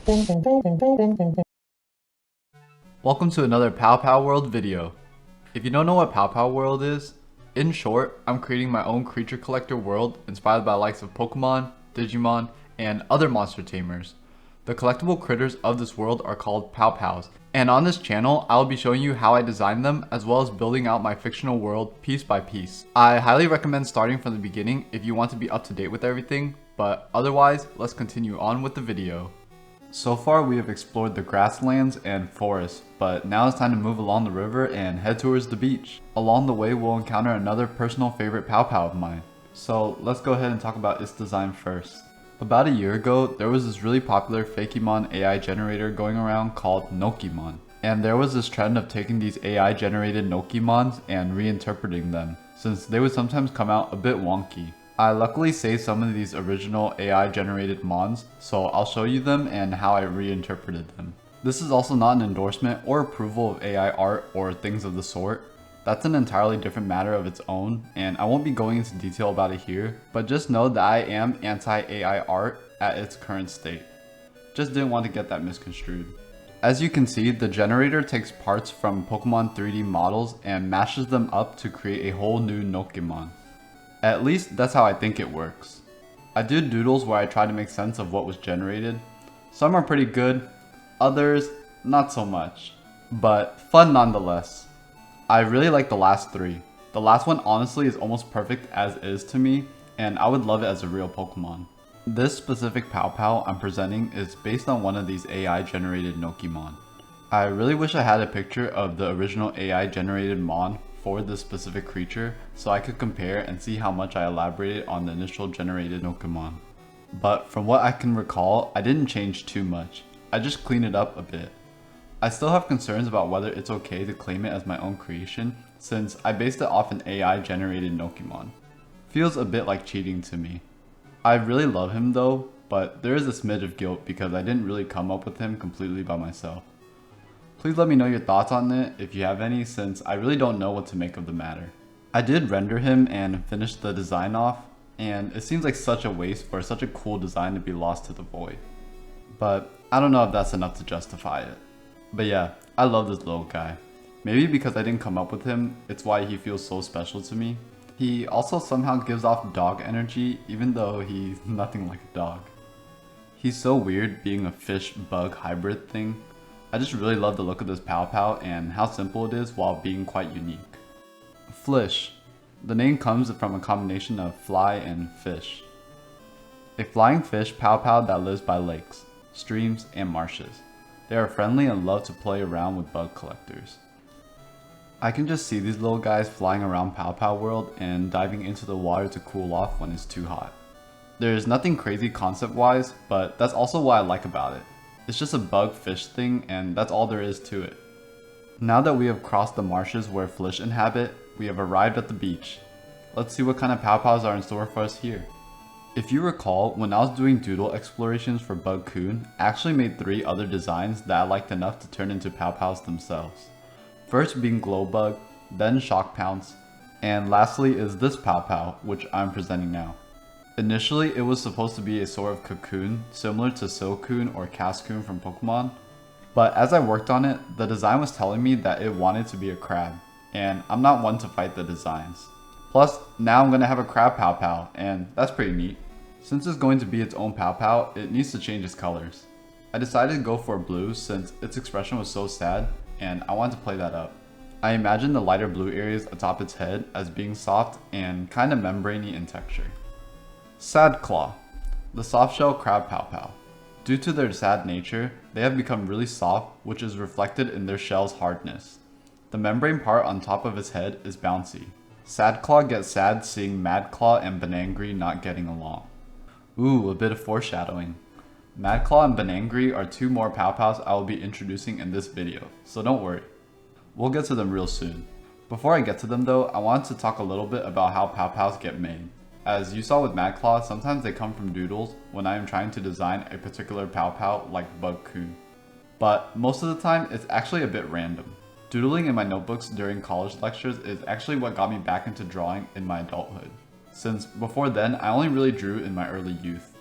Welcome to another Pow Pow World video. If you don't know what Pow Pow World is, in short, I'm creating my own creature collector world inspired by the likes of Pokemon, Digimon, and other monster tamers. The collectible critters of this world are called Pow Pows, and on this channel, I'll be showing you how I designed them as well as building out my fictional world piece by piece. I highly recommend starting from the beginning if you want to be up to date with everything, but otherwise, let's continue on with the video. So far we have explored the grasslands and forests, but now it's time to move along the river and head towards the beach. Along the way we'll encounter another personal favorite Pow Pow of mine. So let's go ahead and talk about its design first. About a year ago, there was this really popular Fakemon AI generator going around called Nokemon. And there was this trend of taking these AI generated Nokemons and reinterpreting them, since they would sometimes come out a bit wonky. I luckily saved some of these original AI generated mons, so I'll show you them and how I reinterpreted them. This is also not an endorsement or approval of AI art or things of the sort. That's an entirely different matter of its own, and I won't be going into detail about it here, but just know that I am anti-AI art at its current state. Just didn't want to get that misconstrued. As you can see, the generator takes parts from Pokemon 3D models and mashes them up to create a whole new Nokemon. At least that's how I think it works. I did doodles where I try to make sense of what was generated. Some are pretty good, others not so much, but fun nonetheless. I really like the last three. The last one honestly is almost perfect as is to me, and I would love it as a real Pokemon. This specific Pow Pow I'm presenting is based on one of these AI generated Nokemon. I really wish I had a picture of the original AI generated Mon for this specific creature so I could compare and see how much I elaborated on the initial generated Nokemon. But from what I can recall, I didn't change too much. I just cleaned it up a bit. I still have concerns about whether it's okay to claim it as my own creation since I based it off an AI generated Nokemon. Feels a bit like cheating to me. I really love him though, but there is a smidge of guilt because I didn't really come up with him completely by myself. Please let me know your thoughts on it if you have any, since I really don't know what to make of the matter. I did render him and finish the design off, and it seems like such a waste for such a cool design to be lost to the void. But I don't know if that's enough to justify it. But yeah, I love this little guy. Maybe because I didn't come up with him, it's why he feels so special to me. He also somehow gives off dog energy even though he's nothing like a dog. He's so weird being a fish-bug hybrid thing. I just really love the look of this Pow Pow and how simple it is while being quite unique. Flysh. The name comes from a combination of fly and fish. A flying fish Pow Pow that lives by lakes, streams, and marshes. They are friendly and love to play around with bug collectors. I can just see these little guys flying around Pow Pow World and diving into the water to cool off when it's too hot. There is nothing crazy concept wise, but that's also what I like about it. It's just a bug fish thing and that's all there is to it. Now that we have crossed the marshes where Flysh inhabit, we have arrived at the beach. Let's see what kind of Pow Pows are in store for us here. If you recall, when I was doing doodle explorations for Bug Coon, I actually made 3 other designs that I liked enough to turn into Pow Pows themselves. First being Glowbug, then Shock Pounce, and lastly is this Pow Pow, which I'm presenting now. Initially, it was supposed to be a sort of cocoon, similar to Silcoon or Cascoon from Pokemon, but as I worked on it, the design was telling me that it wanted to be a crab, and I'm not one to fight the designs. Plus, now I'm going to have a crab Pow Pow, and that's pretty neat. Since it's going to be its own Pow Pow, it needs to change its colors. I decided to go for blue since its expression was so sad, and I wanted to play that up. I imagined the lighter blue areas atop its head as being soft and kinda membraney in texture. Sadclaw, the soft-shell crab Pow Pow. Due to their sad nature, they have become really soft, which is reflected in their shell's hardness. The membrane part on top of its head is bouncy. Sadclaw gets sad seeing Madclaw and Banangry not getting along. Ooh, a bit of foreshadowing. Madclaw and Banangry are 2 more Pow Pows I will be introducing in this video, so don't worry. We'll get to them real soon. Before I get to them though, I wanted to talk a little bit about how Pow Pows get made. As you saw with Madclaw, sometimes they come from doodles when I am trying to design a particular Pow Pow like Bug Coon. But most of the time, it's actually a bit random. Doodling in my notebooks during college lectures is actually what got me back into drawing in my adulthood, since before then I only really drew in my early youth.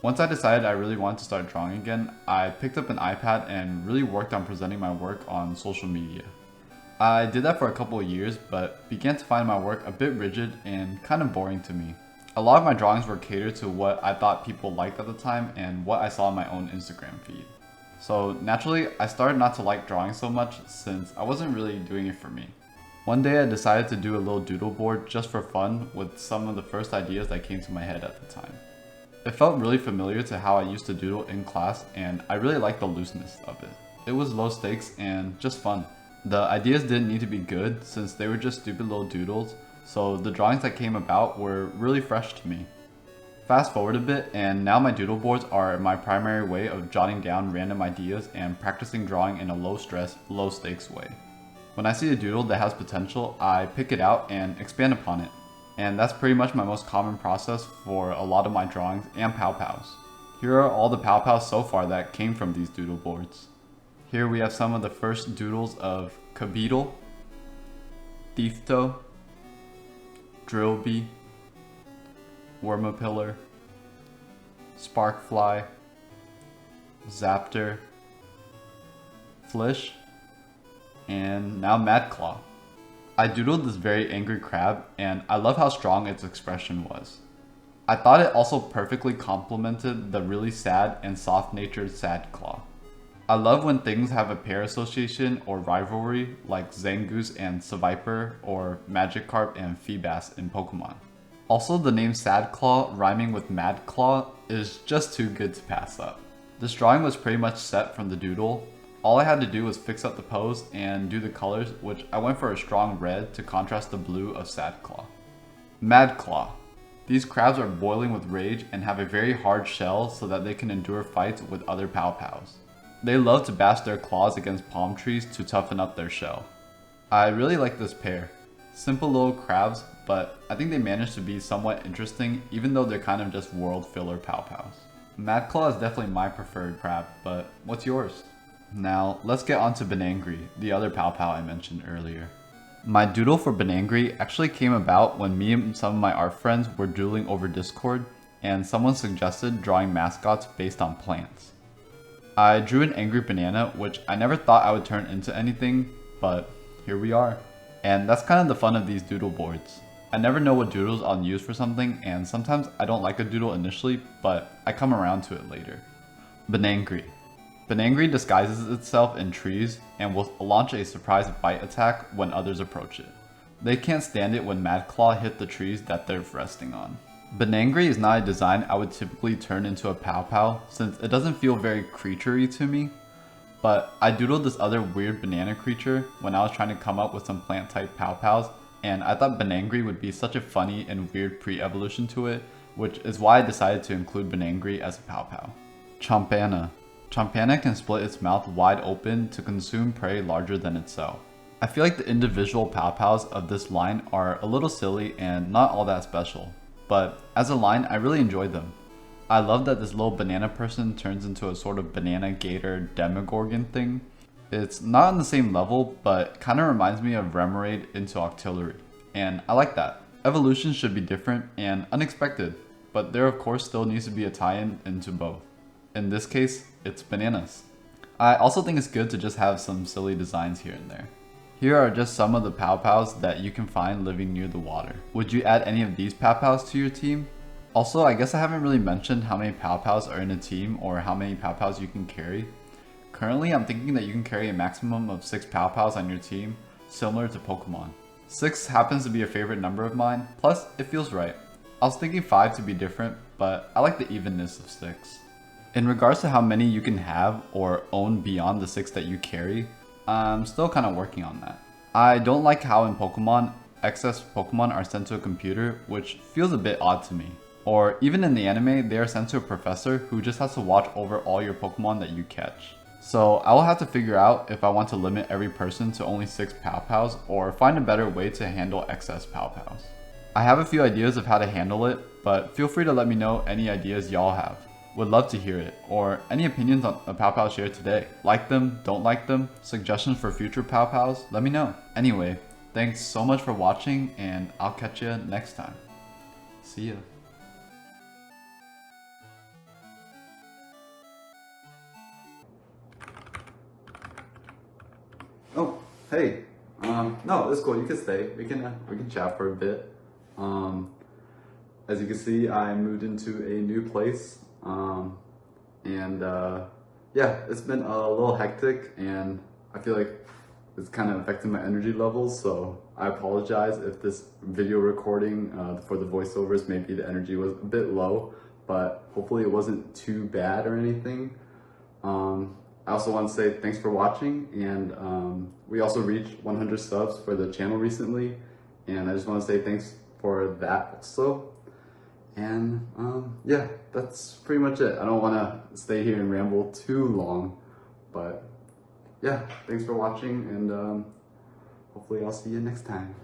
Once I decided I really wanted to start drawing again, I picked up an iPad and really worked on presenting my work on social media. I did that for a couple of years, but began to find my work a bit rigid and kind of boring to me. A lot of my drawings were catered to what I thought people liked at the time and what I saw in my own Instagram feed. So naturally, I started not to like drawing so much since I wasn't really doing it for me. One day I decided to do a little doodle board just for fun with some of the first ideas that came to my head at the time. It felt really familiar to how I used to doodle in class, and I really liked the looseness of it. It was low stakes and just fun. The ideas didn't need to be good since they were just stupid little doodles, so the drawings that came about were really fresh to me. Fast forward a bit, and now my doodle boards are my primary way of jotting down random ideas and practicing drawing in a low stress, low stakes way. When I see a doodle that has potential, I pick it out and expand upon it. And that's pretty much my most common process for a lot of my drawings and pow-pows. Here are all the pow-pows so far that came from these doodle boards. Here we have some of the first doodles of Cabeetle, Thieftoe, Drillbee, Wormapillar, Sparkfly, Zaptor, Flysh, and now Madclaw. I doodled this very angry crab, and I love how strong its expression was. I thought it also perfectly complemented the really sad and soft-natured Sadclaw. I love when things have a pair association or rivalry like Zangoose and Seviper or Magikarp and Feebas in Pokemon. Also, the name Sadclaw rhyming with Madclaw is just too good to pass up. This drawing was pretty much set from the doodle. All I had to do was fix up the pose and do the colors, which I went for a strong red to contrast the blue of Sadclaw. Madclaw. These crabs are boiling with rage and have a very hard shell so that they can endure fights with other pow-pows. They love to bash their claws against palm trees to toughen up their shell. I really like this pair. Simple little crabs, but I think they managed to be somewhat interesting even though they're kind of just world filler pow-pows. Madclaw is definitely my preferred crab, but what's yours? Now, let's get on to Banangry, the other pow-pow I mentioned earlier. My doodle for Banangry actually came about when me and some of my art friends were doodling over Discord, and someone suggested drawing mascots based on plants. I drew an angry banana, which I never thought I would turn into anything, but here we are. And that's kind of the fun of these doodle boards. I never know what doodles I'll use for something, and sometimes I don't like a doodle initially, but I come around to it later. Banangry. Banangry disguises itself in trees and will launch a surprise bite attack when others approach it. They can't stand it when Madclaw hit the trees that they're resting on. Banangry is not a design I would typically turn into a pow-pow since it doesn't feel very creature-y to me, but I doodled this other weird banana creature when I was trying to come up with some plant-type pow-pows, and I thought Banangry would be such a funny and weird pre-evolution to it, which is why I decided to include Banangry as a pow-pow. Chompana. Chompana can split its mouth wide open to consume prey larger than itself. I feel like the individual pow-pows of this line are a little silly and not all that special, but as a line I really enjoyed them. I love that this little banana person turns into a sort of banana gator demogorgon thing. It's not on the same level, but kinda reminds me of Remoraid into Octillery, and I like that. Evolution should be different and unexpected, but there of course still needs to be a tie-in into both. In this case, it's bananas. I also think it's good to just have some silly designs here and there. Here are just some of the pow-pows that you can find living near the water. Would you add any of these pow-pows to your team? Also, I guess I haven't really mentioned how many pow-pows are in a team or how many pow-pows you can carry. Currently, I'm thinking that you can carry a maximum of 6 pow-pows on your team, similar to Pokemon. 6 happens to be a favorite number of mine, plus it feels right. I was thinking 5 to be different, but I like the evenness of 6. In regards to how many you can have or own beyond the 6 that you carry, I'm still kind of working on that. I don't like how in Pokemon, excess Pokemon are sent to a computer, which feels a bit odd to me. Or even in the anime, they are sent to a professor who just has to watch over all your Pokemon that you catch. So I will have to figure out if I want to limit every person to only 6 pow-pows or find a better way to handle excess pow-pows. I have a few ideas of how to handle it, but feel free to let me know any ideas y'all have. Would love to hear it, or any opinions on a pow-pow shared today. Like them, don't like them, suggestions for future pow-pows, let me know. Anyway, thanks so much for watching, and I'll catch you next time. See ya. Oh, hey. No, it's cool. You can stay. We can chat for a bit. As you can see, I moved into a new place. And yeah, it's been a little hectic, and I feel like it's kind of affecting my energy levels. So I apologize if this video recording for the voiceovers, maybe the energy was a bit low, but hopefully it wasn't too bad or anything. I also want to say thanks for watching, and we also reached 100 subs for the channel recently, and I just want to say thanks for that also. And yeah, that's pretty much it. I don't want to stay here and ramble too long, but yeah, thanks for watching, and hopefully I'll see you next time.